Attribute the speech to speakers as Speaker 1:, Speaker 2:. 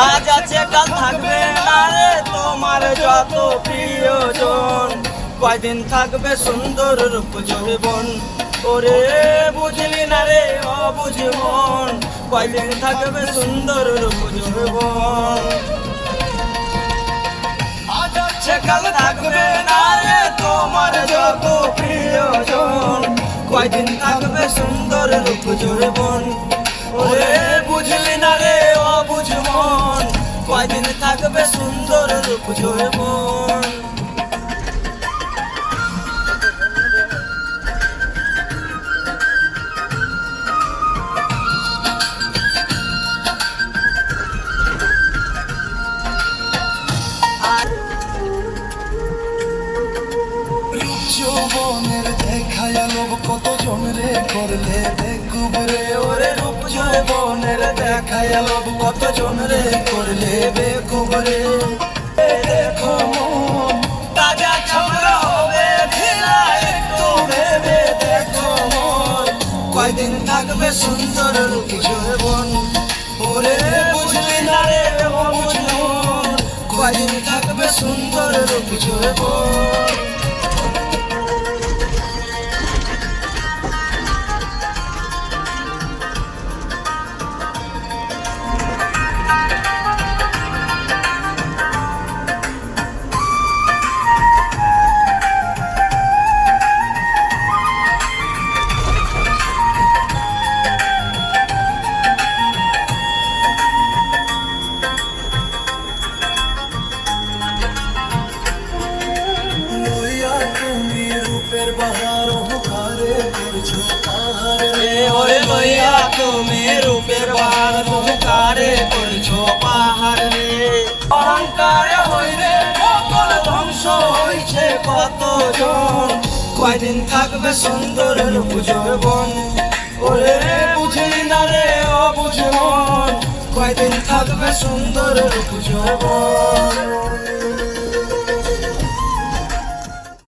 Speaker 1: আজ আছে কাল থাকবে না রে তোমার যত প্রিয়জন, কয়দিন থাকবে সুন্দর রূপ যৌবন। ওরে বুঝলি না রে অবুঝ মন, কয়দিন থাকবে সুন্দর রূপ যৌবন। আজ আছে কাল থাকবে না রে তোমার যত প্রিয়জন, কয়দিন থাকবে সুন্দর রূপ যৌবন। ওরে বুঝলি না রে অবুঝ মন, কয়দিন থাকবে সুন্দর রূপ যৌবন।
Speaker 2: যৌবনের দেখায় লোভ কত জন রে করলে বেকুব রে।
Speaker 1: ওরে রূপ যৌবনের দেখায় লোভ কত জন রে করলে বেকুব রে। দেখো মন তাজা ছমরা হবে ঢিলা, একটু ভেবে দেখো মন, কয়দিন থাকবে সুন্দর রূপ যৌবন। ওরে বুঝলি না রে অবুঝ মন, কয়দিন থাকবে সুন্দর রূপ যৌবন।
Speaker 2: রূপের বাহার অহংকারে করছো পাহাড় রে।
Speaker 1: ওরে লইয়া তুমি রূপের বাহার অহংকারে করছো পাহাড় রে। অহংকারে হইলে সকল ধ্বংস হইছে কতজন, কয়দিন থাকবে সুন্দর রূপ যৌবন। ওরে বুঝলি না রে অবুঝ মন, কয়দিন থাকবে সুন্দর রূপ যৌবন।